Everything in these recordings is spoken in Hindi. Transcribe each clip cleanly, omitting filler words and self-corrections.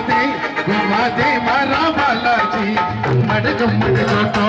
घुमा दे मारा बालाजी घुमड़ घुमड़ लौटो।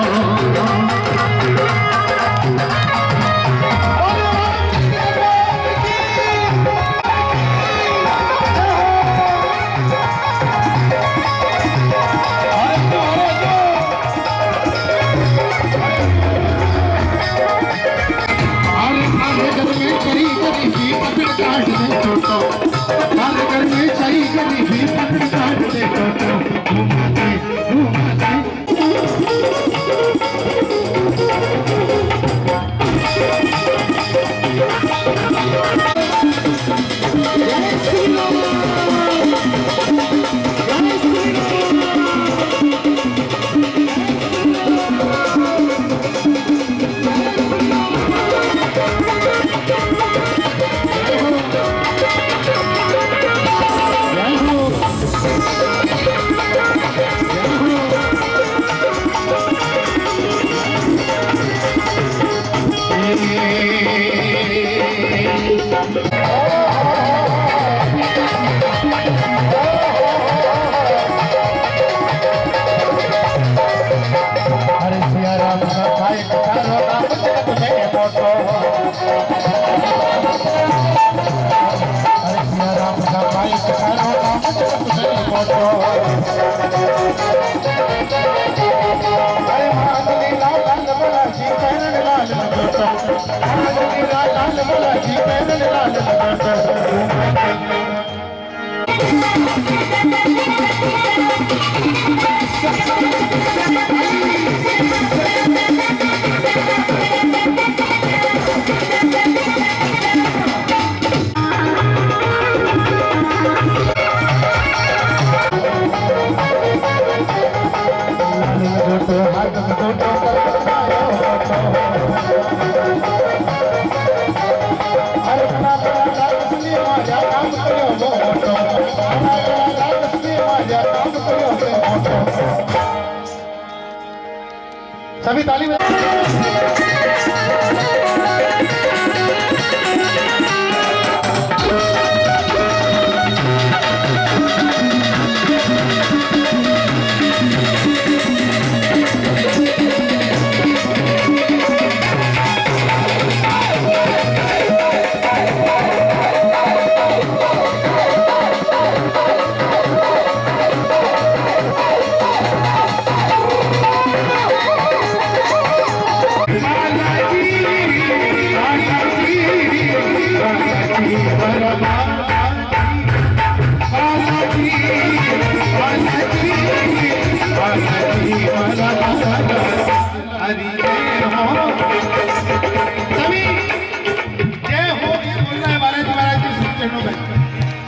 सभी ताली में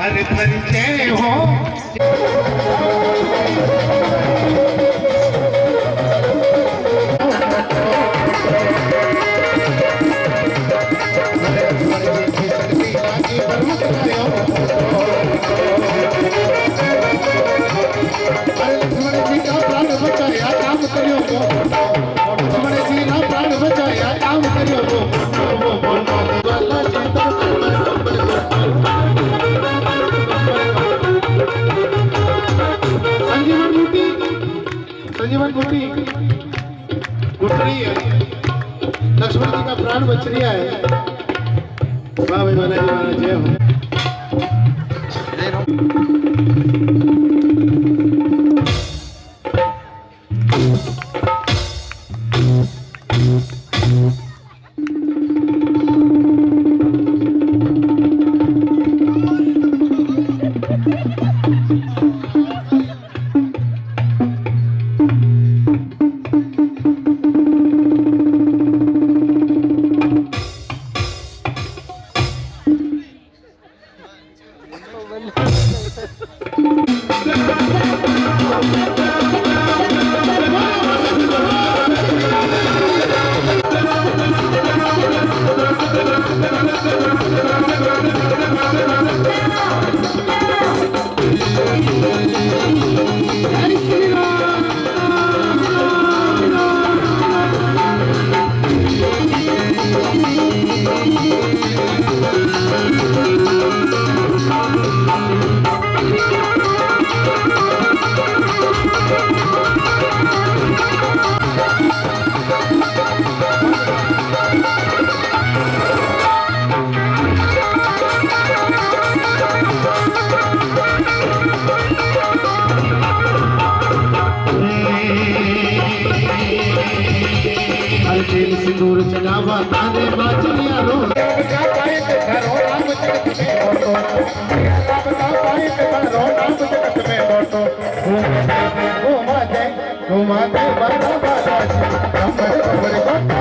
हर परिचय हो। संजीवन बूटी उठ रही है, लक्ष्मण जी का प्राण बच रहा है। वाह भाई बालाजी महाराज जय हो। राम जगत में बाटो घुमाते घुमाते बाला बालाजी कमर कमर बाटो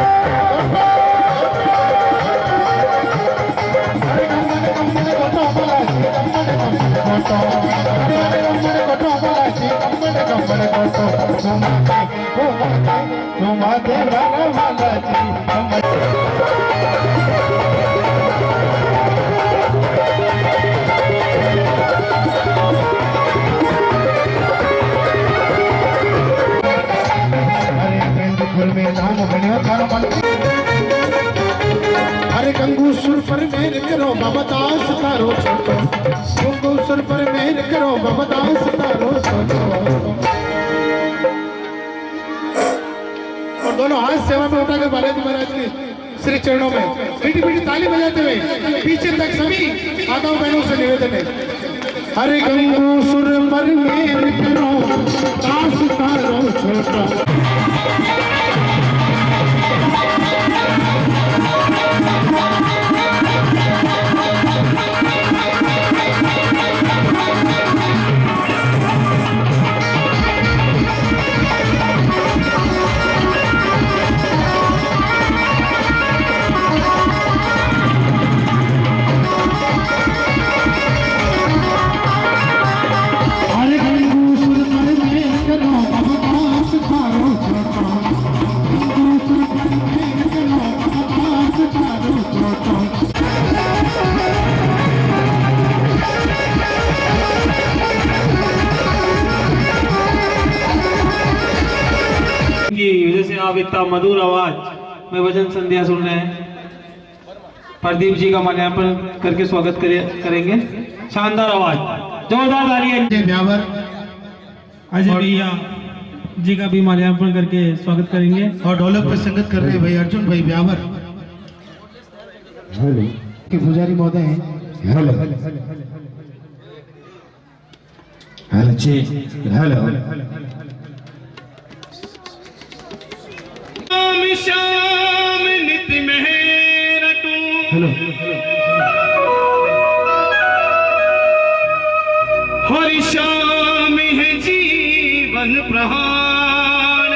अरे कमर कमर बाटो बालाजी कमर कमर बाटो अरे कमर बाटो बालाजी कमर कमर बाटो घुमाते घुमाते घुमाते बाला बालाजी कमर अरे गंगू सुर पर मेहर करो बाबा दास तारो छोटो गंगू सुर पर मेहर करो बाबा दास तारो छोटो और दोनों हाथ सेवा में उठाकर बालाजी महाराज के श्री चरणों में मीठी मीठी ताली बजाते हुए पीछे तक सभी माताओं बहनों से निवेदन है। अरे गंगू सुर पर मेहर करो दास तारो छोटो वजह से आप इतना मधुर आवाज में भजन संध्या सुन रहे हैं। प्रदीप जी का माल्यार्पण करके स्वागत करेंगे। शानदार आवाज, जोरदार तालियां। ब्यावर अजय भैया जी का भी माल्यार्पण करके स्वागत करेंगे। और ढोलक पे संगत कर रहे हैं भाई अर्जुन भाई ब्यावर के पुजारी महोदय हैं। हेलो हेलो जी हेलो श्याम नित मेहर तू हरि श्याम है जीवन प्रहाण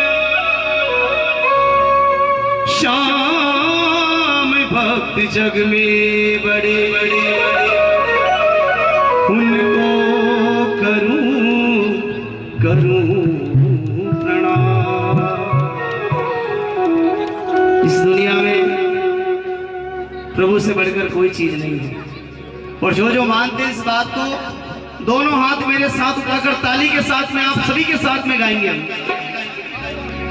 श्याम भक्त जग में बड़े बड़े उनको करूं प्रणाम। इस दुनिया में प्रभु से बढ़कर कोई चीज नहीं है। और जो मानते हैं इस बात को दोनों हाथ मेरे साथ उठाकर ताली के साथ में आप सभी के साथ में गाएंगे हम।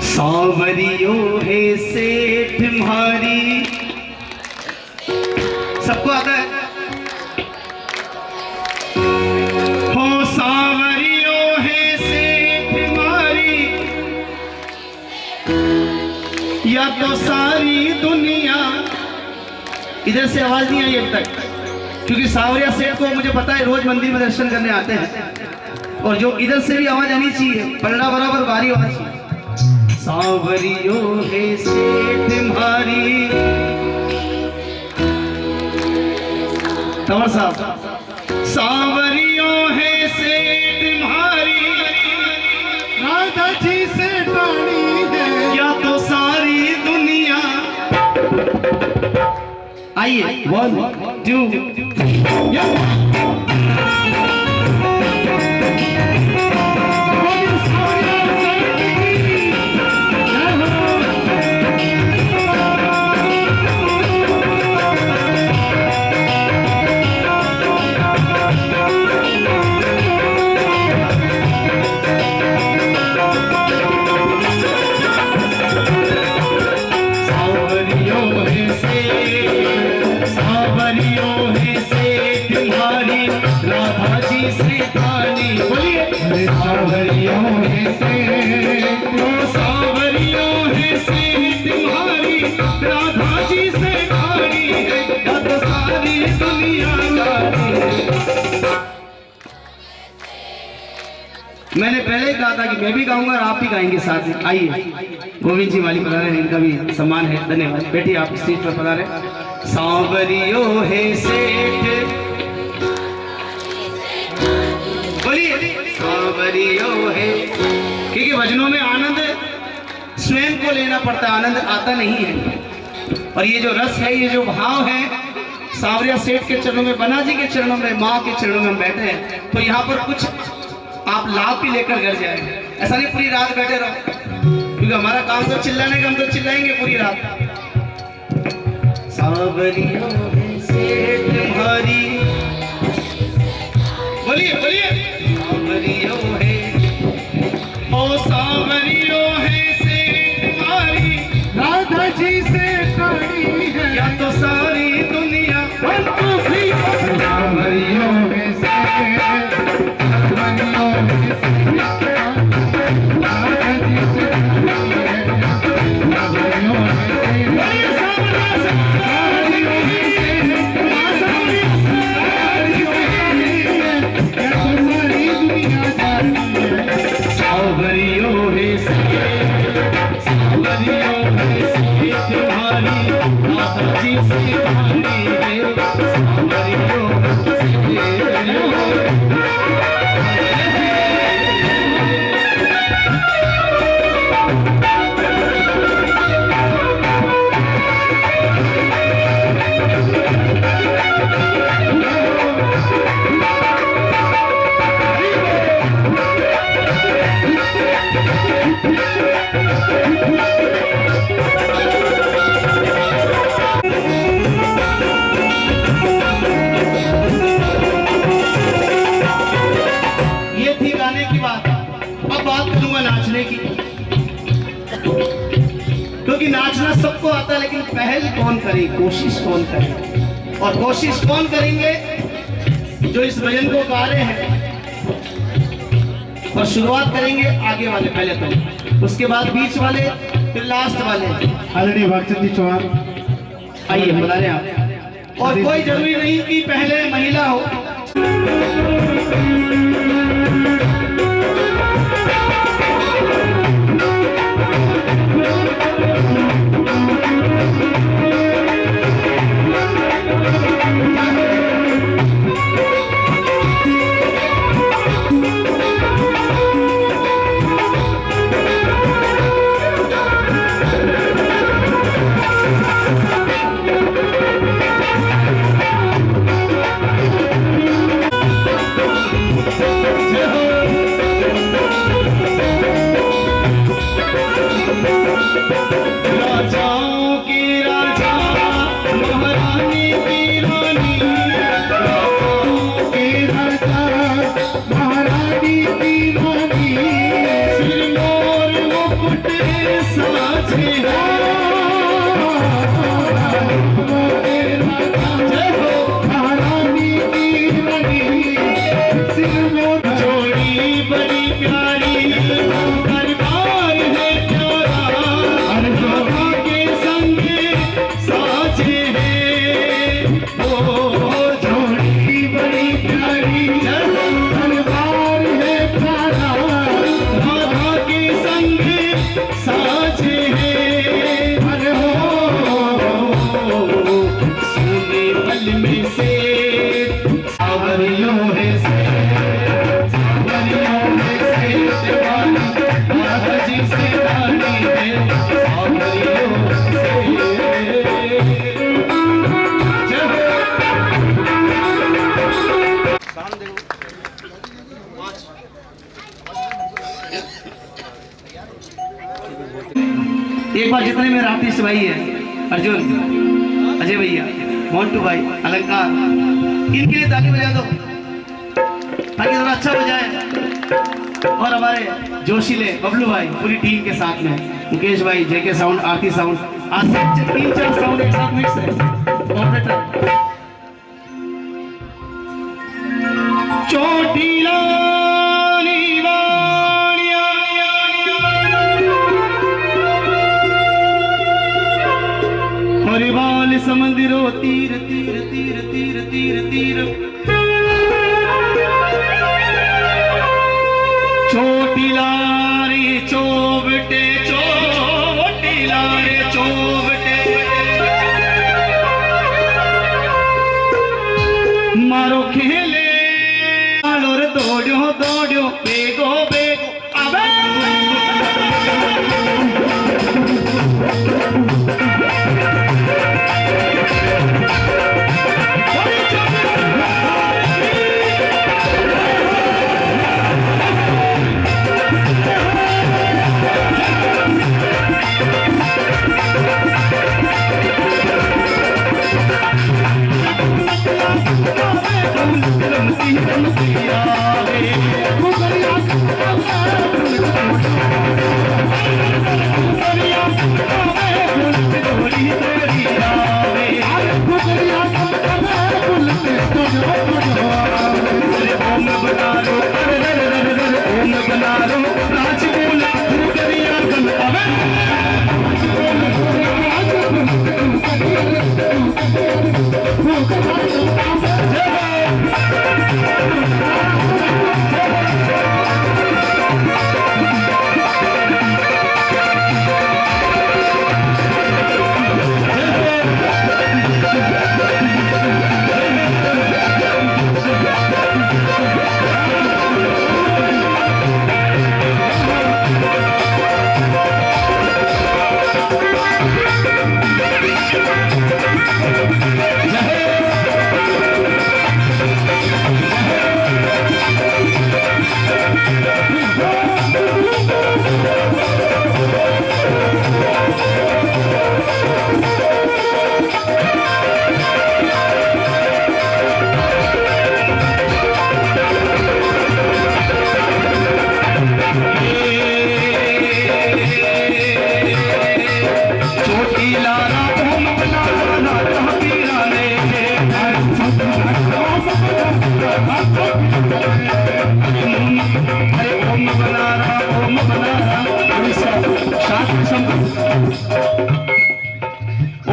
सांवरियो है सेठ तुम्हारी, सबको आता है। हो सांवरियो है सेठ तुम्हारी, या तो सारी दुनिया। इधर से आवाज नहीं आई अब तक, क्योंकि सावरिया सेठ को मुझे पता है रोज मंदिर में दर्शन करने आते हैं। और जो इधर से भी आवाज आनी चाहिए, पलड़ा बराबर बारी आवाज चाहिए। सावरियो है सेठ तुम्हारी, तंवर साहब। सावरियो है सेठ तुम्हारी, राधा जी से टाणी है, या तो सारी दुनिया। आइए 1 2 मैंने पहले ही कहा था कि मैं भी गाऊंगा और आप भी गाएंगे साथ में। आइए गोविंद जी वाली पधारे, इनका भी सम्मान है। धन्यवाद। बैठिए आप सीट पर पधारे। सांवरियो है सेठ, बोलिए सावरियो है। क्योंकि भजनों में आनंद स्वयं को लेना पड़ता है, आनंद आता नहीं है। और ये जो रस है, ये जो भाव है, सावरिया सेठ के चरणों में, बना जी के चरणों में, माँ के चरणों में हम बैठे हैं, तो यहाँ पर कुछ आप लाभ भी लेकर घर जाए। ऐसा नहीं पूरी रात बैठे रहो, क्योंकि हमारा काम तो चिल्लाने का, हम तो चिल्लाएंगे पूरी रात। सावरियो है सेठ तुम्हारी, बोलिए बोलिए, सावरियो है, ओ सावरियो है सेठ तुम्हारी, राधा जी से ठानी है या तो सारी दुनिया। सावरियो है सेठ, सावरियो है सेठ, राधा जी से ठानी है, सावरियो है सेठ, सावरियो है सेठ, सावरियो है सेठ, या तो सारी दुनिया जानी है। सावरियो है सेठ, सावरियो है सेठ तुम्हारी, राधा जी से ठानी है, सावरियो क्योंकि नाचना सबको आता है, लेकिन पहल कौन करे, कोशिश कौन करे। और कोशिश कौन करेंगे? जो इस भजन को गा रहे हैं। और शुरुआत करेंगे आगे वाले पहले तो, उसके बाद बीच वाले, फिर लास्ट वाले। आदरणीय भक्तचंद जी चौहान आइए बुला रहे आप। और कोई जरूरी नहीं कि पहले महिला हो। एक बार जितने मेरे आर्टिस्ट भाई है, अर्जुन, अजय भैया, मोन्टू भाई, अलंकार, इनके लिए ताली बजा दो ताकि थोड़ा अच्छा बजाए। और हमारे जोशीले बबलू भाई पूरी टीम के साथ में, मुकेश भाई, जेके साउंड, आरती साउंड, आज 3-4 साउंड एक साथ मिक्स है। ऑपरेटर चोटीला हरिवाल समंदिरो तीर तीर तीर तीर तीर तीर, चोटीला रे चोबटे, चोटीला रे चोबटे, मारो खेले और दौड़ो दौड़ छोड़ो बेगो बेगो अबे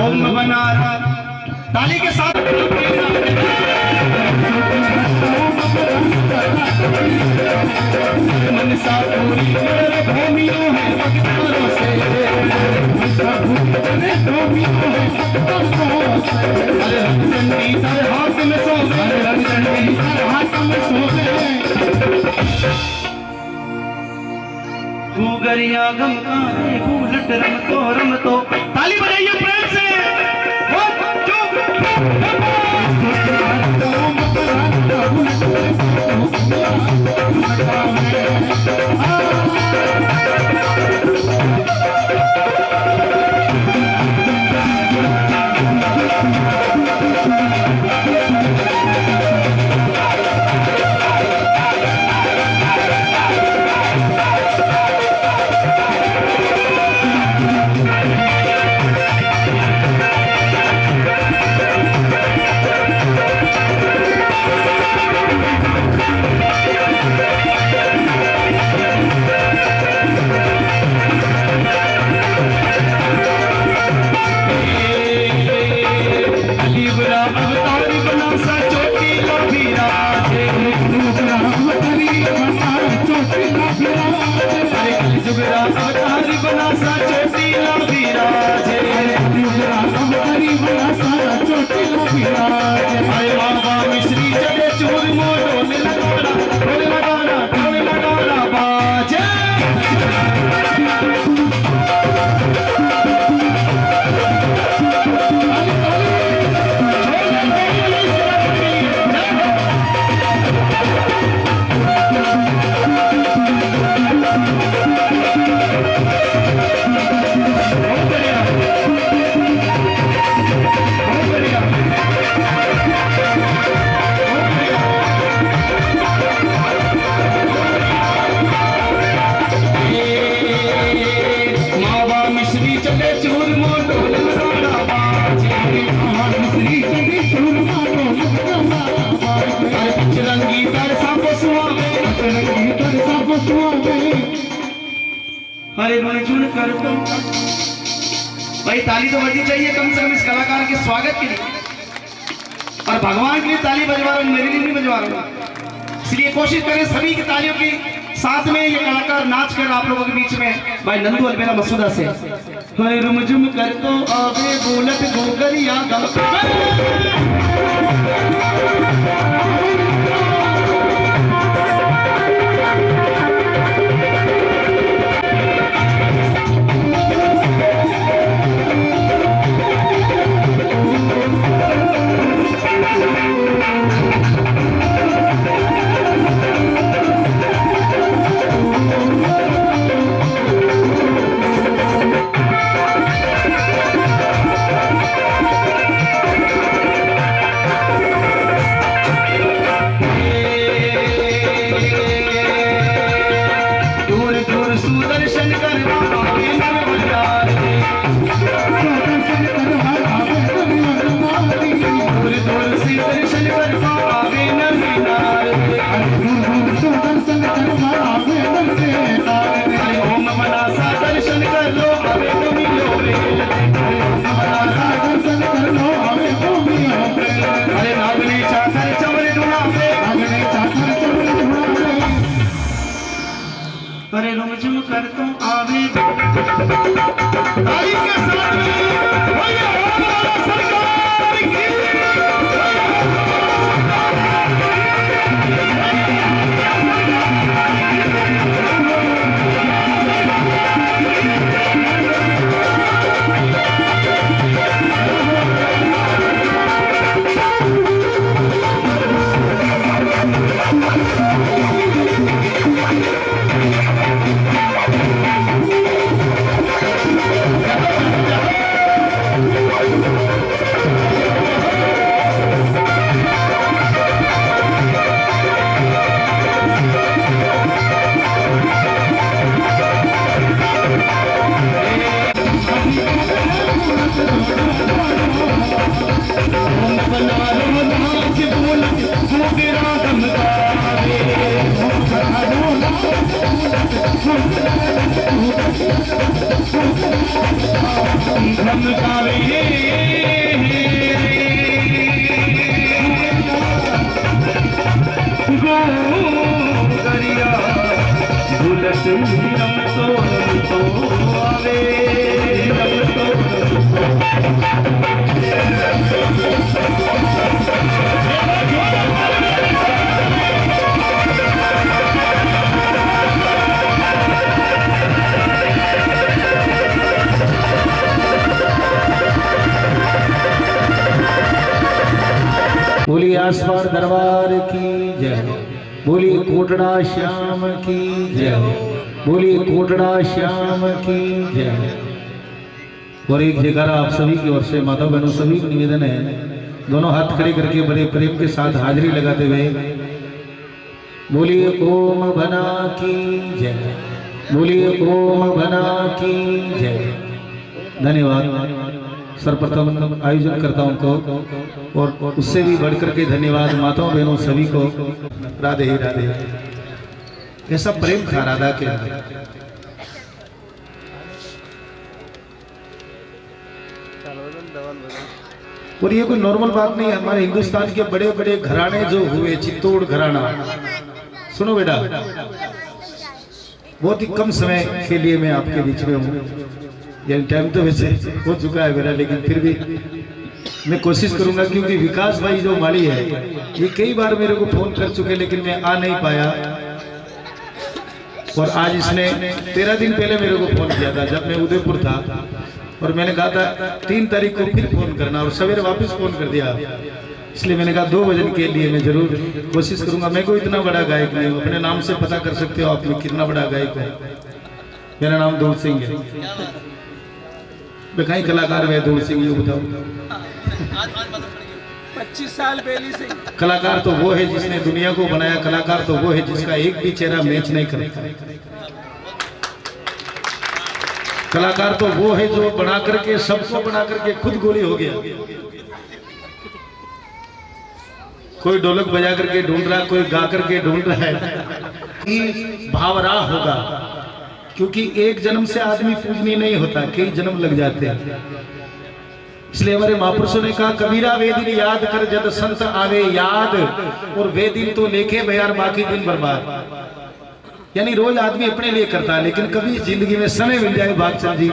ओम बना ताली के साथ मनसा पूरी भूमियों है भक्तों से रंगचंडी तर हाथ में सोवे रंगचंडी तर हाथ में सोवे भूगरिया गम काने भूलट रम तो ताली बजाइए प्रेम से हरे मंजूर कर दो भाई। ताली तो बजनी चाहिए कम से कम इस कलाकार के स्वागत के लिए, और भगवान के लिए ताली बजवा रहा हूँ, मेरे लिए नहीं बजवा रहा हूँ। इसलिए कोशिश करें सभी की तालियों की साथ में ये कलाकार नाच कर आप लोगों के बीच में भाई नंदू अलबेला मसूदा से रुमझुम कर तो आवे बोलत गोगरिया गम अरे रुम झुम कर तू आवे ताली के साथ में भैया सरकार की बोलिए आसपार दरबार की जय, बोलिए कोटड़ा श्याम की जय, बोलिए कोटड़ा श्याम की जय। और एक जयकारा आप सभी की ओर से माता बहनों सभी को निवेदन है, दोनों हाथ खड़े करके बड़े प्रेम के साथ हाजिरी लगाते हुए बोलिए ओम बना की जय, बोलिए ओम बना की जय। धन्यवाद सर्वप्रथम आयोजन करताओं को और उससे भी बढ़कर के धन्यवाद माताओं बहनों सभी को। राधे ही राधे। ऐसा प्रेम था राधा के अंदर। और ये कोई नॉर्मल बात नहीं है। हमारे हिंदुस्तान के बड़े बड़े घराने जो हुए, चित्तौड़ घराना, सुनो बेटा, बहुत ही कम समय के लिए मैं आपके बीच में हूँ। यानी टाइम तो वैसे हो चुका है मेरा, लेकिन फिर भी मैं कोशिश करूंगा, क्योंकि विकास भाई जो माली है ये कई बार मेरे को फोन कर चुके, लेकिन मैं आ नहीं पाया। और आज इसने 13 दिन पहले मेरे को फोन किया था जब मैं उदयपुर था, और मैंने कहा था 3 तारीख को फिर फोन करना, और सवेरे वापस फोन कर दिया। इसलिए मैंने कहा 2 बजे के लिए मैं जरूर कोशिश करूंगा। मैं कोई इतना बड़ा गायक नहीं हूँ, अपने नाम से पता कर सकते हो आप लोग कितना बड़ा गायक है। मेरा नाम दूर सिंह है। मैं कहीं कलाकार में दूर सिंह, ये बताओ 25 साल पहले से। कलाकार तो वो है जिसने दुनिया को बनाया, कलाकार तो वो है जिसका एक भी चेहरा मैच नहीं करता। कलाकार तो वो है जो बना करके, सबको बना करके खुद गोली हो गया। कोई ढोलक बजा करके ढूंढ रहा, कोई गा करके ढूंढ रहा है। भावरा होगा, क्योंकि एक जन्म से आदमी पूजनीय नहीं होता, कई जन्म लग जाते हैं। इसलिए हमारे महापुरुषों ने कहा, कबीरा वे दिन याद कर जद संत आवे याद, और वे दिन तो लेखे बयार बाकी दिन बर्बाद। यानी रोज आदमी अपने लिए करता है, लेकिन कभी जिंदगी में समय मिल जाए भागचंद जी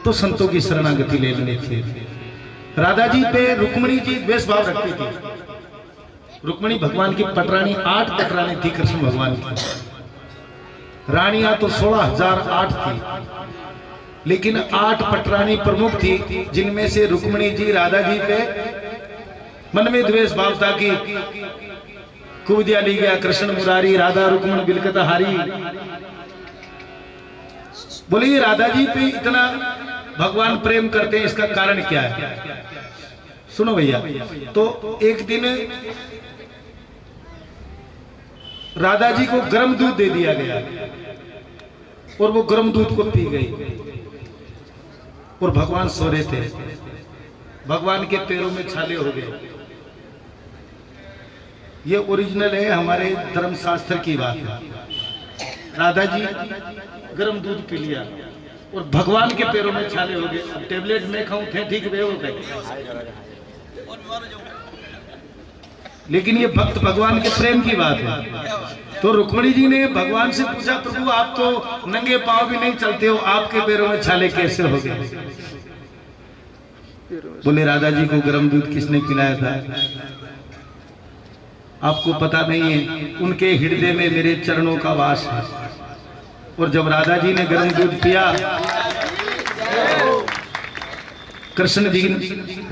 तो संतों की शरणागति ले लेनी चाहिए। राधा जी पे रुक्मणी जी द्वेष भाव रखती थी। रुक्मणी भगवान की पटरानी, 8 पटरानी थी कृष्ण भगवान की। रानियां तो 16,008 थी, लेकिन 8 पटरानी प्रमुख थी, जिनमें से रुक्मणी जी राधा जी पे मन में द्वेष भाव था कि कुबदिया ली गया कृष्ण मुरारी, राधा रुक्मण बिलकत हारी। बोलिए राधा जी पे इतना भगवान प्रेम करते हैं, इसका कारण क्या है? सुनो भैया, तो एक दिन राधा जी को गर्म दूध दे दिया गया, और वो गर्म दूध को पी गई, और भगवान सो रहे थे। भगवान के पैरों में छाले हो गए। ये ओरिजिनल है, हमारे धर्मशास्त्र की बात है। राधा जी गर्म दूध पी लिया और भगवान के पैरों में छाले हो गए। अब टेबलेट में खाऊं थे, ठीक वे हो गए। लेकिन ये भक्त भगवान के प्रेम की बात है। तो रुक्मणी जी ने भगवान से पूछा, प्रभु आप तो नंगे पांव भी नहीं चलते हो, आपके पैरों में छाले कैसे हो गए? बोले राधा जी को गर्म दूध किसने पिलाया था? आपको पता नहीं है, उनके हृदय में मेरे चरणों का वास है। और जब राधा जी ने गर्म दूध पिया, कृष्ण जी,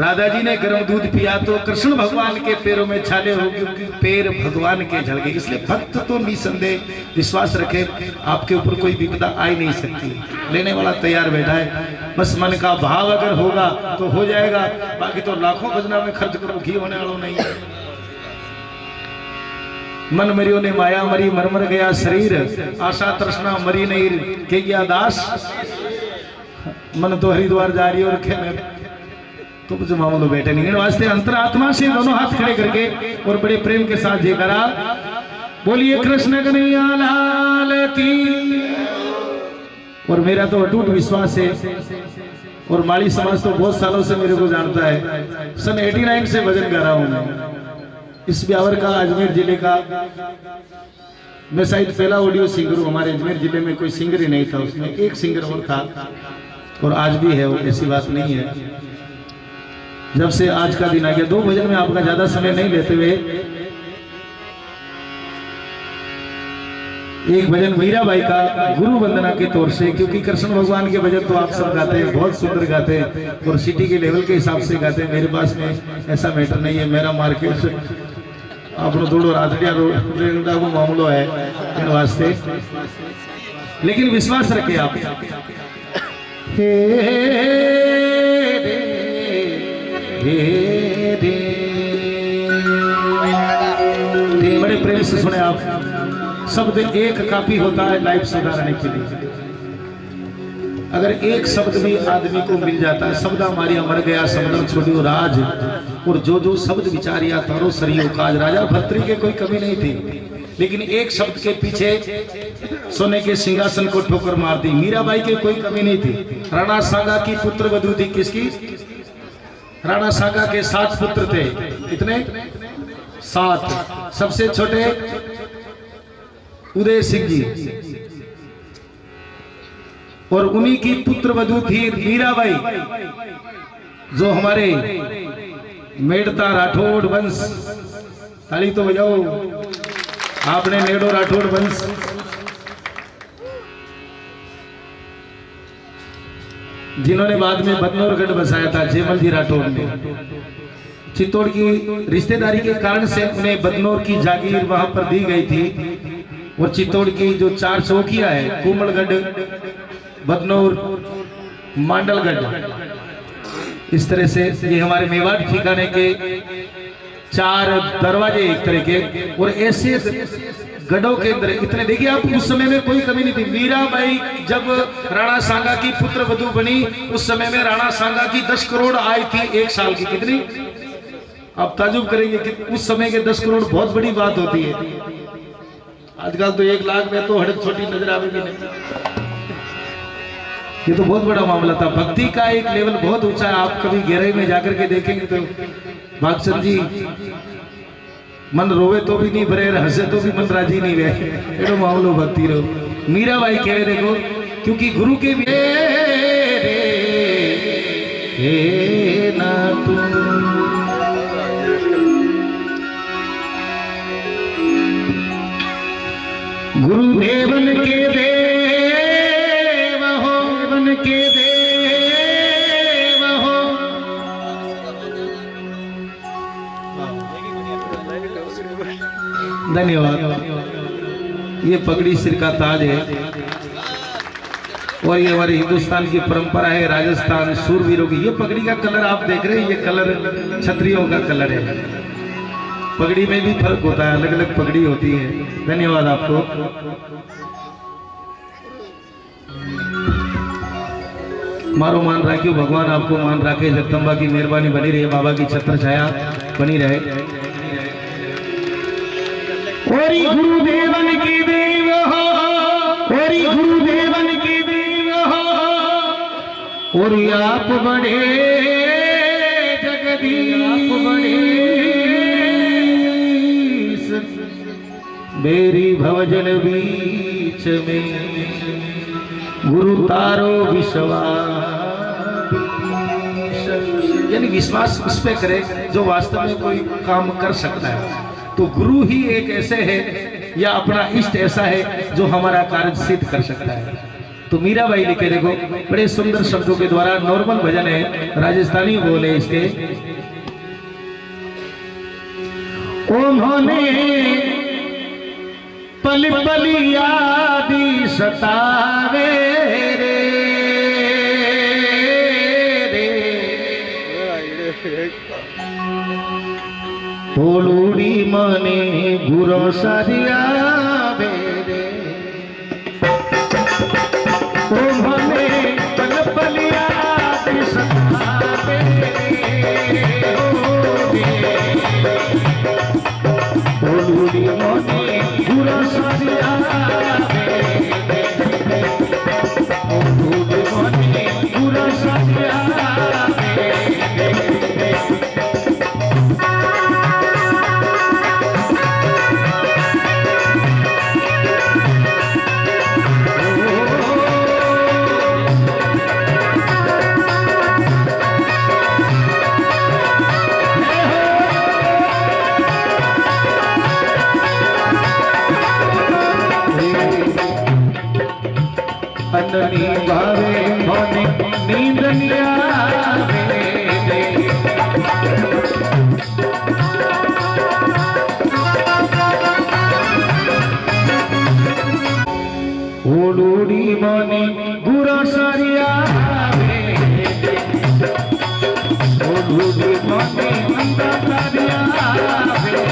राधा जी ने गर्म दूध पिया तो कृष्ण भगवान के पैरों में छाले हो, क्योंकि पैर भगवान के झड़ गए। इसलिए भक्त तो निसंदेह विश्वास रखे, आपके ऊपर कोई विपदा आ ही नहीं सकती। लेने वाला तैयार बैठा है, बस मन का भाव अगर होगा तो हो जाएगा। बाकी तो लाखों भजना में खर्च करो, घी होने वालों नहीं है। मन मरियो ने माया मरी, मर मर गया शरीर, आशा तृष्णा मरी नहीं के गया दास। मन तो हरिद्वार जा रही और तो कुछ मामलो बैठे नहीं। वास्ते अंतरात्मा से दोनों हाथ खड़े करके और बड़े प्रेम के साथ जयकारा बोलिए कृष्ण कन्हैया लाल की। और मेरा तो अटूट विश्वास है, और माली समाज तो बहुत सालों से मेरे को जानता है। सन 89 से भजन गा रहा हूं मैं। इस ब्यावर का अजमेर जिले का मैं शायद पहला ऑडियो सिंगर हूँ। हमारे अजमेर जिले में कोई सिंगर ही नहीं था, उसमें एक सिंगर और था, और आज भी है, वो ऐसी बात नहीं है। जब से आज का दिन आ गया, 2 भजन में आपका ज्यादा समय नहीं लेते हुए एक भजन मीराबाई का गुरु वंदना के तौर से, क्योंकि कृष्ण भगवान के भजन तो आप सब गाते हैं, बहुत सुंदर गाते हैं और सिटी के लेवल के हिसाब से गाते हैं। मेरे पास में ऐसा मैटर नहीं है, मेरा मार्केट आपको थोड़ा राजड़िया को मामलो है इन वास्ते। लेकिन विश्वास रखे आप, हे बड़े प्रेम से सुने आप। शब्द एक काफी होता है लाइफ सुधारने के लिए। अगर एक शब्द भी आदमी को मिल जाता है, शब्द हमारी अमर गया शब्द छोड़ियो राज, और जो जो शब्द विचारिया तारो सरियो काज। राजा भर्तृ के कोई कमी नहीं थी, लेकिन एक शब्द के पीछे सोने के सिंहासन को ठोकर मार दी। मीराबाई के कोई कमी नहीं थी। राणा सांगा की पुत्र वधू थी, किसकी? राणा सांगा के 7 पुत्र थे। कितने? 7। सबसे छोटे उदय सिंह जी, और उन्हीं की पुत्र वधू थी मीराबाई, जो हमारे मेड़ता राठौड़ वंश, ताली तो बजाओ, आपने नेड़ो राठौड़ वंश, जिन्होंने बाद में बदनौरगढ़ बसाया था, जयमल जी राठौड़ ने। चित्तौड़ की रिश्तेदारी के कारण से उन्हें बदनौर की जागीर वहां पर दी गई थी। और चित्तौड़ की जो 4 चौकियां है, कोमलगढ़, बदनौर, मांडलगढ़, इस तरह से ये हमारे मेवाड़ ठिकाने के 4 दरवाजे एक तरह के। और ऐसे गढ़ों के अंदर इतने, देखिए आप, उस समय में कोई कमी नहीं थी। मीराबाई जब राणा सांगा की पुत्र वधू बनी, उस समय में राणा सांगा की 10 करोड़ आय थी 1 साल की। कितनी? आप ताजुब करेंगे कि उस समय के 10 करोड़ बहुत बड़ी बात होती है। आजकल तो 1 लाख में तो हड़क छोटी नजर आवेगी नहीं। ये तो बहुत बड़ा मामला था। भक्ति का एक लेवल बहुत ऊंचा है। आप कभी गहराई में जाकर के देखेंगे तो भागचंद जी, मन रोवे तो भी नहीं भरे, हंसे तो भी मन राजी नहीं रहे, एडो मामलो भक्ति रो। मीराबाई कह रहे देखो, क्योंकि गुरु के ना तुम गुरुदेवन के देव हो, वन के देव हो। धन्यवाद। ये पगड़ी सिर का ताज है, और ये हमारे हिंदुस्तान की परंपरा है। राजस्थान शूरवीरों की ये पगड़ी का कलर आप देख रहे हैं, ये कलर क्षत्रियों का कलर है। पगड़ी में भी फर्क होता है, अलग अलग पगड़ी होती है। धन्यवाद आपको। मारो मान राखियो, भगवान आपको मान राखे, जगदम्बा की मेहरबानी बनी रहे, बाबा की छत्र छाया बनी रहे। ओरी गुरुदेवन के देव हो, ओरी गुरुदेवन के देव हो, और आप बड़े जगदीश, आप बड़े मेरी भवजन बीच में गुरु तारो विश्वास, यानी विश्वास उस पे करे जो वास्तव में कोई काम कर सकता है। तो गुरु ही एक ऐसे है या अपना इष्ट ऐसा है जो हमारा कार्य सिद्ध कर सकता है। तो मीराबाई लिखे, देखो बड़े सुंदर शब्दों के द्वारा, नॉर्मल भजन है, राजस्थानी बोले इसके। उन्होंने पल पल यादी सतावे रे, बोलूड़ी मने गुरो सरिया बेरे, उन्होंने पल पल यादी सतावे रे, बोलूड़ी मने गुरो सरिया बेरे, बोलूड़ी मने गुरो सरिया अंदनी भावे मोने नींद आवे रे, ओलूड़ी मोने गुरो सरिया रे, ओलूड़ी मोने अंदा सरिया रे,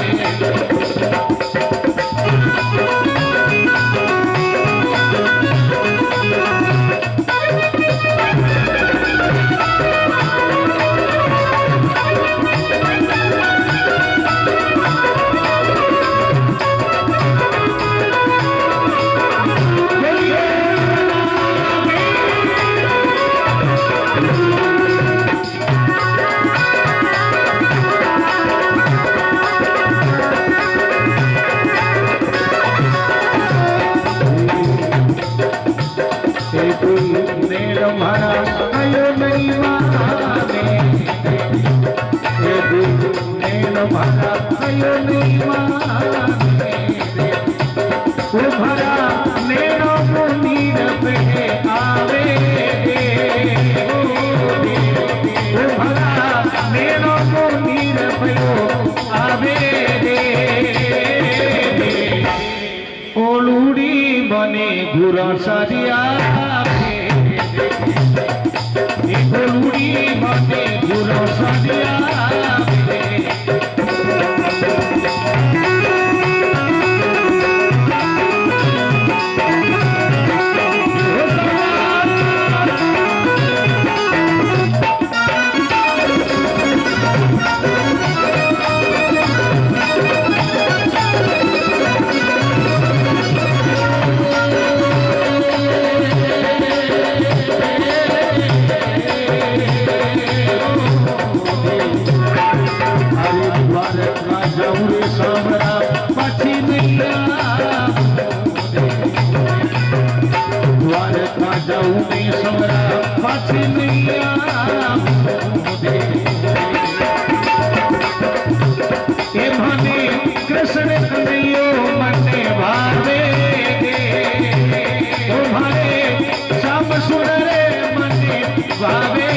गुरो सरिया बोलूड़ी मने गुरो सरिया कृष्ण कन्हैया मने भावे तुम्हारे श्याम सुंदर मने भावे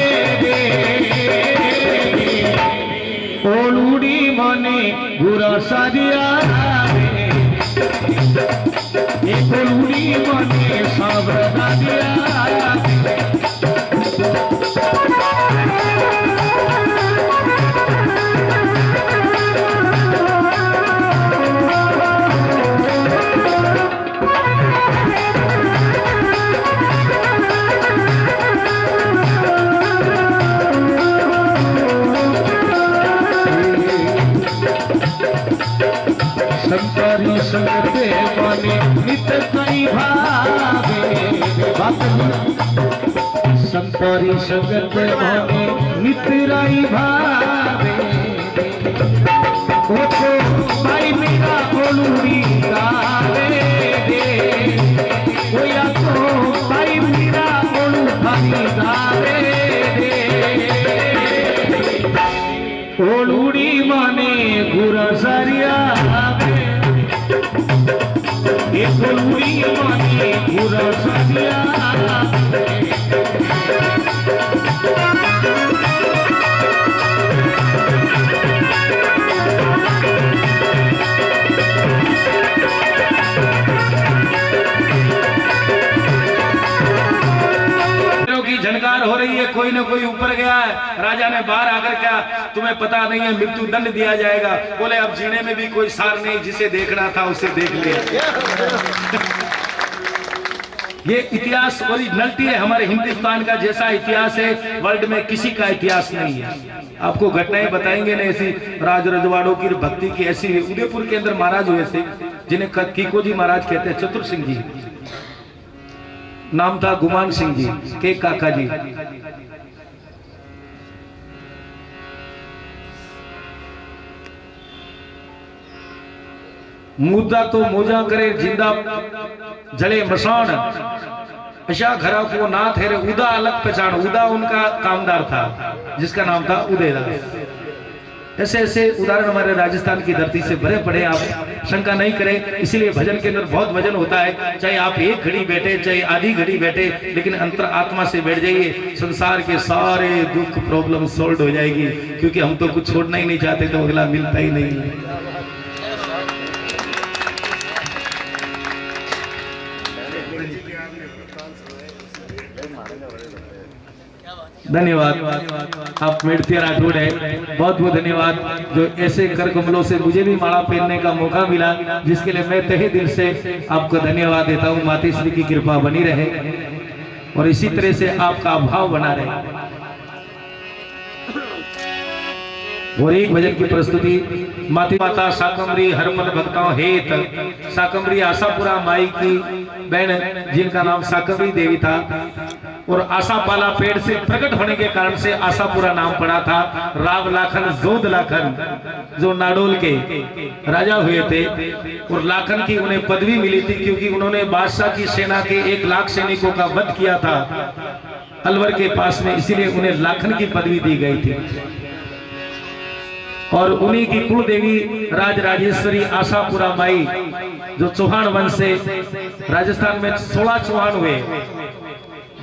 ओलूड़ी मने गुरो सरिया ओलूड़ी मने सावरा दिया। संतरी संगते मने नित कई भावे, संतरी संगते मने नित रई भावे, ओ तो भाई मेरा ओलूड़ी का पूरा सदिया झनकार हो रही है, कोई ना कोई ऊपर गया है। राजा ने बाहर आकर क्या तुम्हें पता नहीं है मृत्यु दंड दिया जाएगा। बोले अब जीने में भी कोई सार नहीं, जिसे देखना था उसे देख लिया। ये इतिहास ओरिजिनलिटी है हमारे हिंदुस्तान का, जैसा इतिहास है वर्ल्ड में किसी का इतिहास नहीं है। आपको घटनाएं बताएंगे ना ऐसी राज रजवाड़ों की भक्ति की ऐसी। उदयपुर के अंदर महाराज हुए थे जिन्हें कीको जी महाराज कहते हैं, चतुर सिंह जी नाम था, गुमान सिंह जी के काका जी। मुद्दा तो मोजा करे जिंदा जले मसान, अशा घरा को ना थे उदा अलग पहचान। उदा उनका कामदार था जिसका नाम था उदयदास। ऐसे ऐसे उदाहरण हमारे राजस्थान की धरती से भरे पड़े, आप शंका नहीं करें। इसीलिए भजन के अंदर बहुत वजन होता है। चाहे आप एक घड़ी बैठे चाहे आधी घड़ी बैठे, लेकिन अंतर आत्मा से बैठ जाइए, संसार के सारे दुख प्रॉब्लम सॉल्व हो जाएगी। क्योंकि हम तो कुछ छोड़ना ही नहीं चाहते तो अगला मिलता ही नहीं है। धन्यवाद, आप मेड़ती राठौड़ है, बहुत बहुत धन्यवाद जो ऐसे कर कमलों से मुझे भी माला पहनने का मौका मिला, जिसके लिए मैं तहे दिल से आपको धन्यवाद देता हूँ। मातेश्वरी की कृपा बनी रहे और इसी तरह से आपका भाव बना रहे। और एक भजन की प्रस्तुति माता शाकंभरी हरपल भक्तों हेत। शाकंभरी आशापुरा माई की बहन जिनका नाम शाकंभरी देवी था, और आशापाला पेड़ से प्रकट होने के कारण से आशापुरा नाम पड़ा था। राव लाखन जोध लाखन जो नाडोल के राजा हुए थे, और लाखन की उन्हें पदवी मिली थी क्योंकि उन्होंने बादशाह की सेना के 1 लाख सैनिकों का वध किया था अलवर के पास में, इसीलिए उन्हें लाखन की पदवी दी गई थी। और उन्हीं की कुल देवी राज राजेश्वरी आशापुरा माई जो चौहान वंश से राजस्थान में 16 चौहान हुए,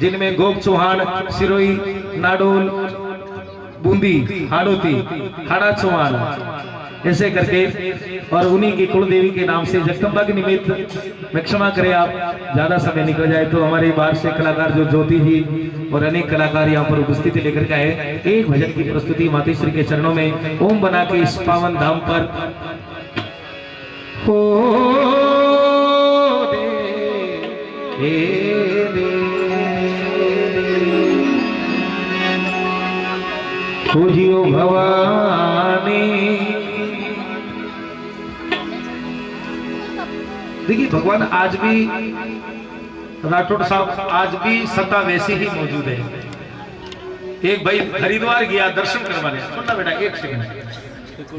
जिनमें गोप चौहान, सिरोही, नाडोल, बूंदी, हाड़ोती, हाड़ा चौहान, ऐसे करके। और उन्हीं की कुल देवी के नाम से जगदम्बा के निमित्त में क्षमा करें आप ज्यादा समय निकल जाए तो हमारे बाहर से कलाकार जो ज्योति जी और अनेक कलाकार यहाँ पर उपस्थिति लेकर के आए। एक भजन की प्रस्तुति मातेश्वरी के चरणों में ओम बना के इस पावन धाम पर हो पूजियो भवानी। देखिए भगवान आज भी, राठौड़ साहब आज भी सत्ता वैसी ही मौजूद है। एक भाई हरिद्वार गया दर्शन करवाने, सुनना बेटा एक सेकंड,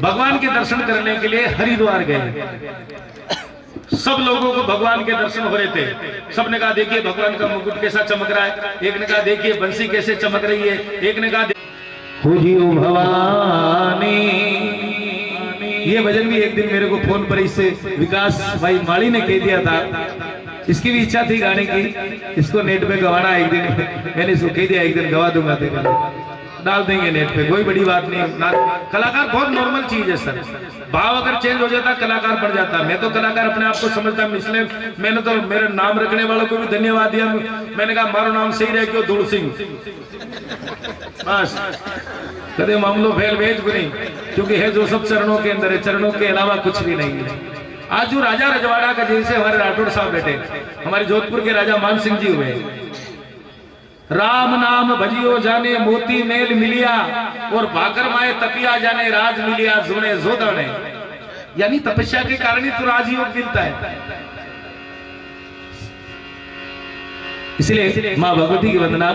भगवान के दर्शन करने के लिए हरिद्वार गए। सब लोगों को भगवान के दर्शन हो रहे थे। सबने कहा देखिए भगवान का मुकुट कैसा चमक रहा है, एक ने कहा देखिए बंसी कैसे चमक रही है, एक ने कहा पूजियो भवानी। ये भजन भी एक दिन मेरे को फोन पर इससे विकास भाई माली ने कह दिया था, इसकी भी इच्छा थी गाने की, इसको नेट पे गवाना एक दिन। मैंने इसको कह दिया एक दिन गवा दूंगा, डाल देंगे नेट पे, कोई बड़ी बात नहीं। कलाकार बहुत नॉर्मल चीज है सर, भाव अगर चेंज हो जाता कलाकार बढ़ जाता। मैं तो कलाकार अपने आप को समझता हूं, इसलिए मैंने तो मेरे नाम रखने वालों को भी धन्यवाद दिया। मैंने कहा मारो नाम सही रहे क्यों धूल सिंह, बस कदे मामलो फैल भेज को नहीं, क्योंकि है जो सब चरणों के अंदर है, चरणों के अलावा कुछ भी नहीं है। आज जो राजा रजवाड़ा का जैसे हमारे राठौड़ साहब बैठे, हमारे जोधपुर के राजा मान सिंह जी हुए, राम नाम भजियो जाने मोती मेल मिलिया, और भाकर माए तपिया जाने राज मिलिया जोने जोदने। यानी तपस्या के कारण ही तो राजयोग मिलता है। इसलिए मां भगवती की वंदना।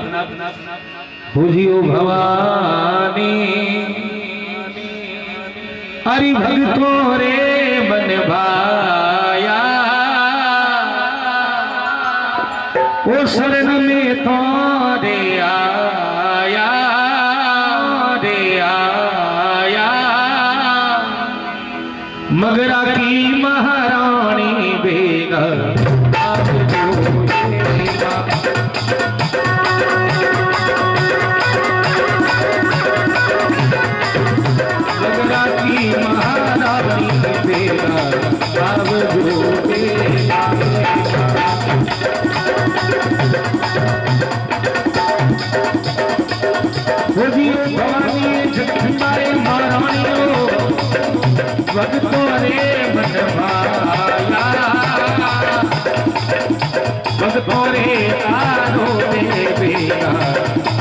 पूजियो भवानी हरि भक्तों रे मन भाया, ओ शरण में तो रे आया रे आया। मगरा की महारानी बेगा आप जो भक्तों रे मन भाया भक्तों रे तारो रे बेरा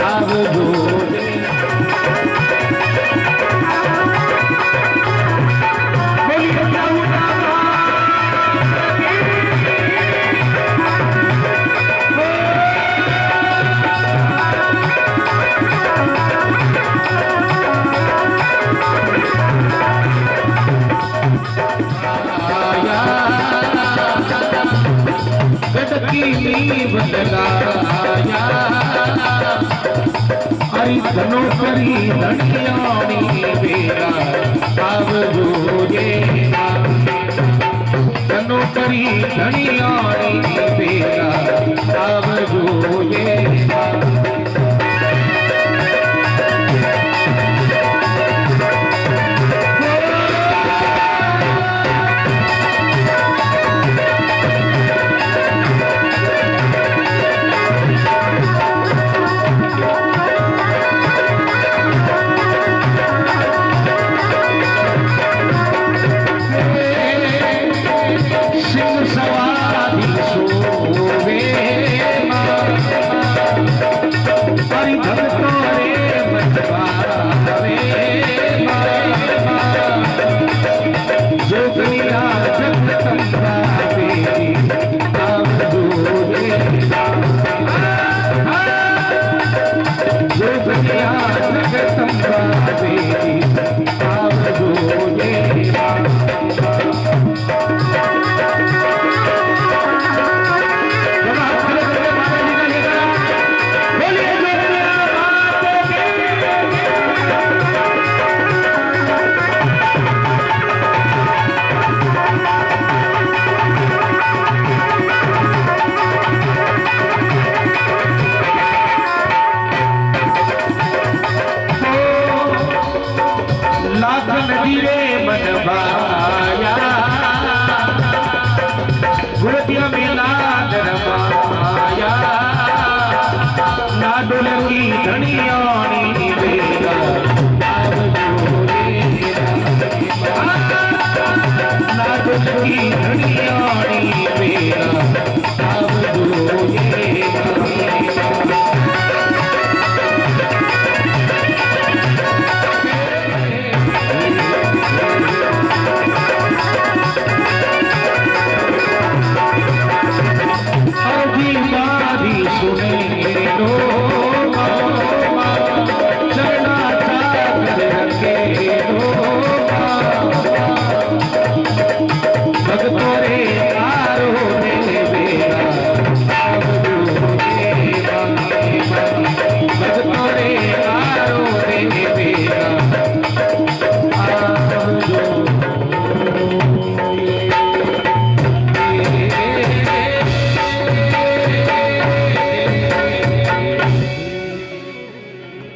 आव जोरे लगाया हरि धनो करी धनियाणी बेरा आव जोरे धनो करी धनियाणी बेरा आव जोरे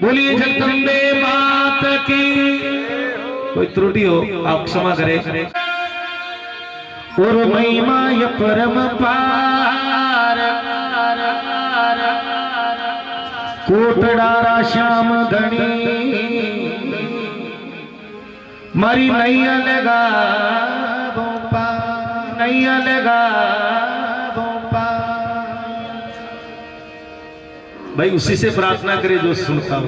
बोलिए जगदम्बे मात की। कोई त्रुटि हो आप क्षमा करें। और महिमा य परम पार कोटडारा श्याम धनी मरी नैया लगा भोपा नैया लगा भोपा। भाई उसी से प्रार्थना करे जो सुनता हो।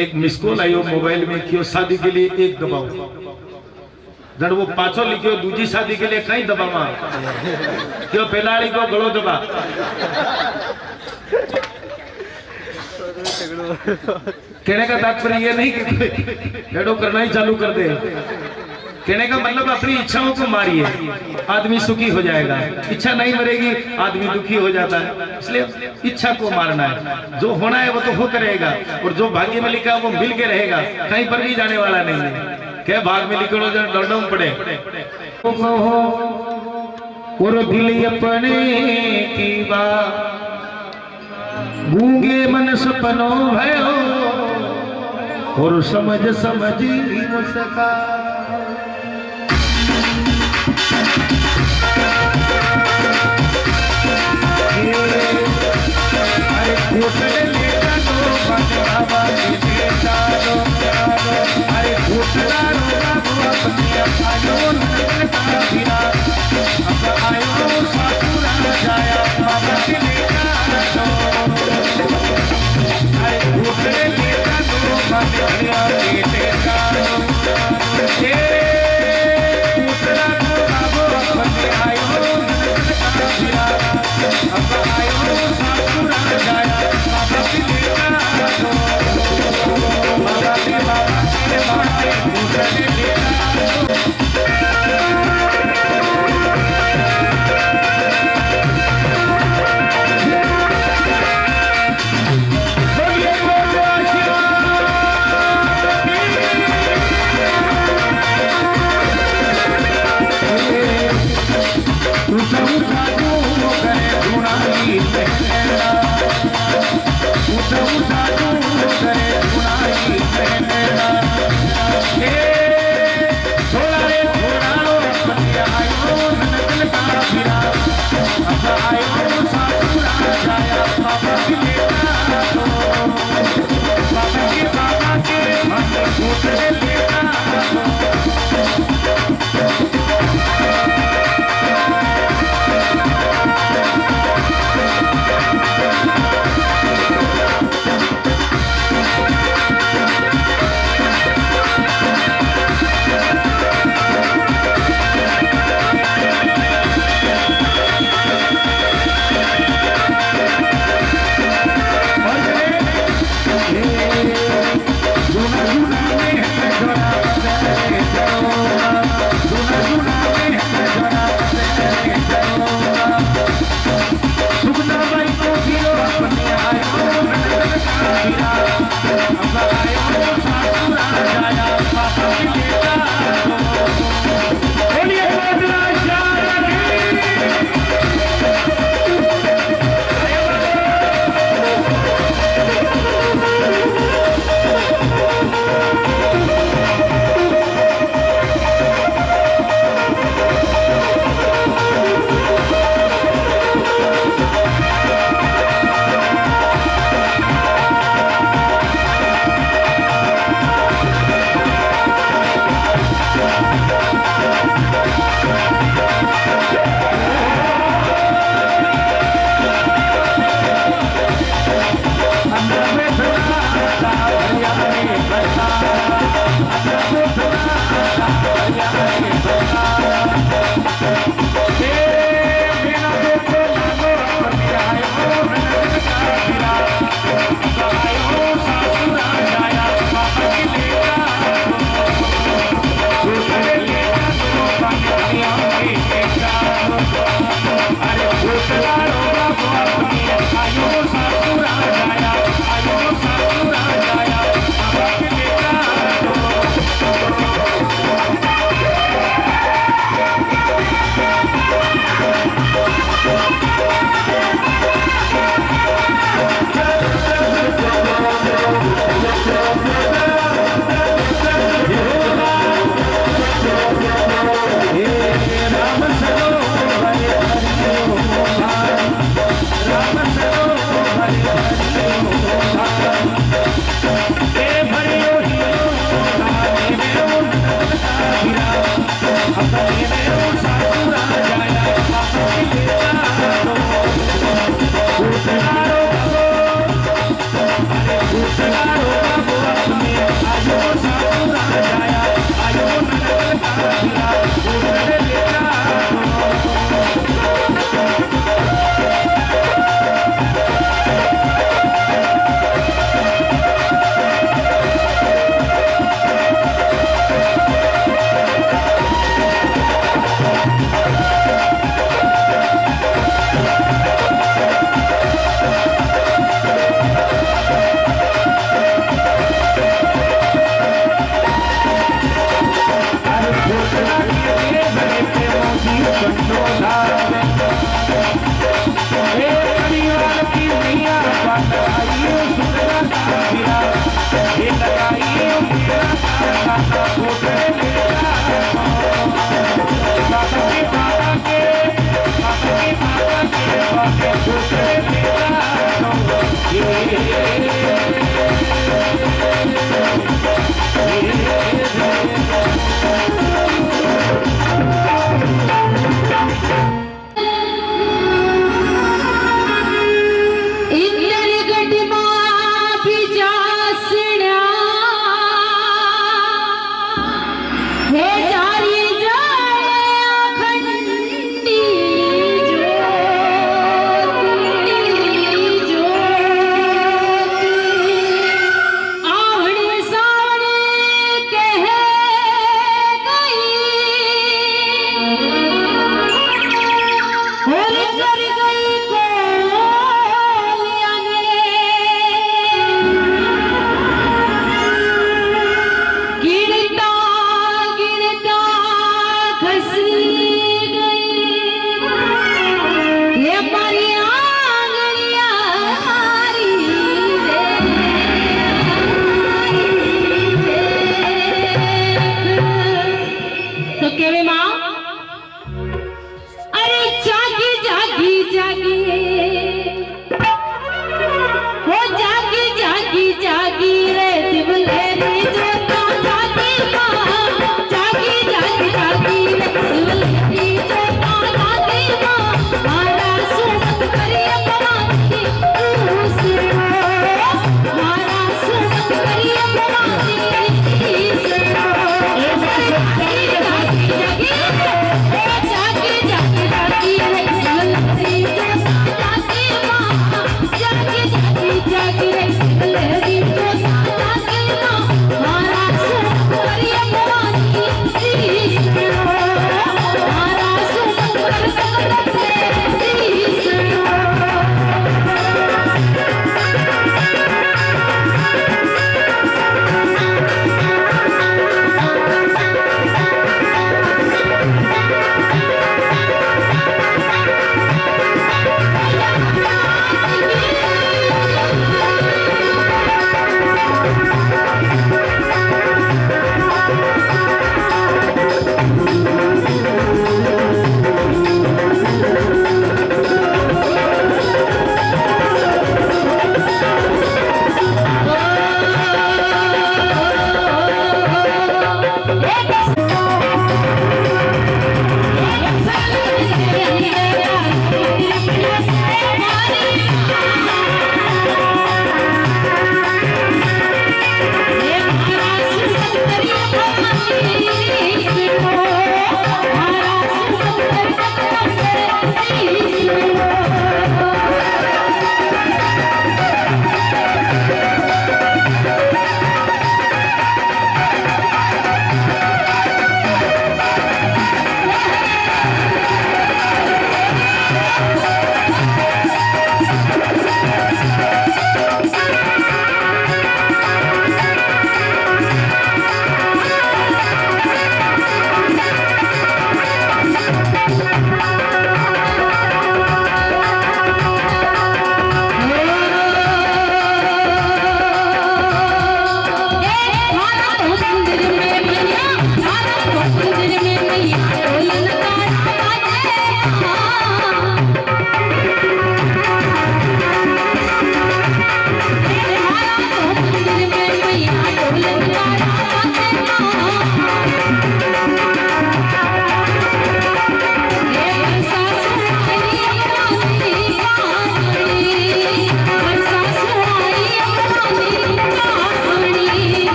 एक मिस कॉल आयो मोबाइल में क्यों शादी के लिए एक दबाओ जब वो पाछो लिखियो दूजी शादी के लिए कई दबावा क्यों पहलाड़ी को गलो दबा। कहने का तात्पर्य ये नहीं कि लड़ो करना ही चालू कर दे। कहने का मतलब अपनी इच्छाओं को मारिए, आदमी सुखी हो जाएगा। इच्छा नहीं मरेगी, आदमी दुखी हो जाता है। इसलिए इच्छा को मारना है। जो होना है वो तो होकर रहेगा, और जो भाग्य में लिखा है वो मिल के रहेगा, कहीं पर भी जाने वाला नहीं है। क्या भाग में लिखो लड़ो पड़े और दिल अपने की बात गूंगे मन सपनों भयो और समझ समझ न सका। अरे घोटले लेता तो बाबा के बेटा लो, अरे घोटला रो बाबू अपने जाया आयो नंदन का भिरा अब आयो सासुरा जाया बाबा के लेका दो अरे भूतरे लेका दो बाबे भैया बेटे का ए भूतरा को बाबो अपने आयो नंदन का भिरा अब आयो सासुरा जाया बाबा के लेका दो बाबा के बाबा भूतरे लेका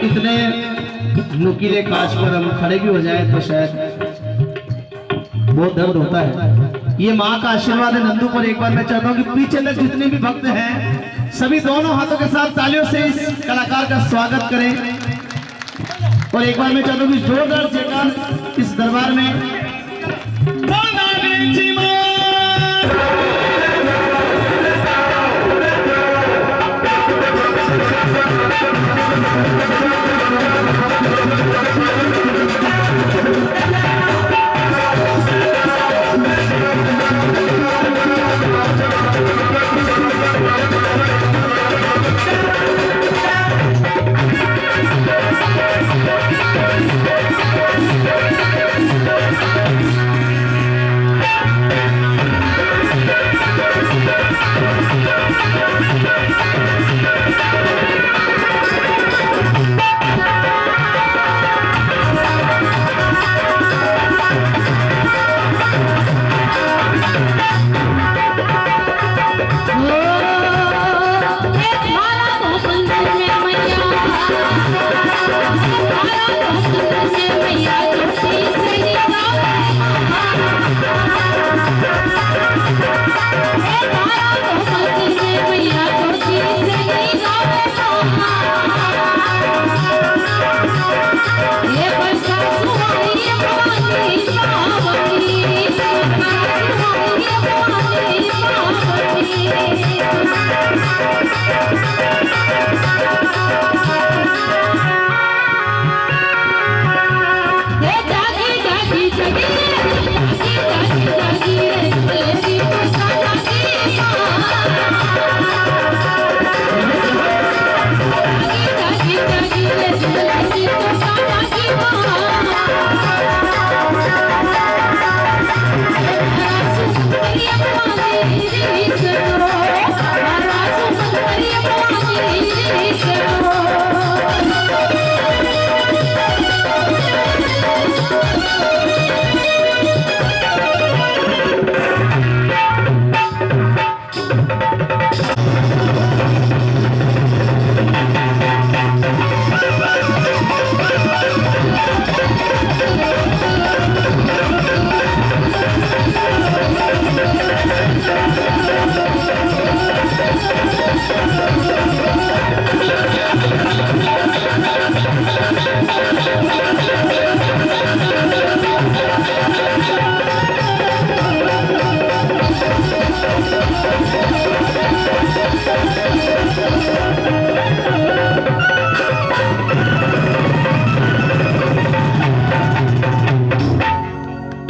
इतने नुकीले कांच पर हम खड़े भी हो जाए तो शायद बहुत दर्द होता है। ये माँ का आशीर्वाद है नंदू पर। एक बार मैं चाहता हूँ कि पीछे तक जितने भी भक्त हैं सभी दोनों हाथों के साथ तालियों से इस कलाकार का स्वागत करें। और एक बार मैं चाहता हूँ कि जोरदार जयकार इस दरबार में।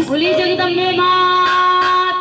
बोली जगदम्बे माँ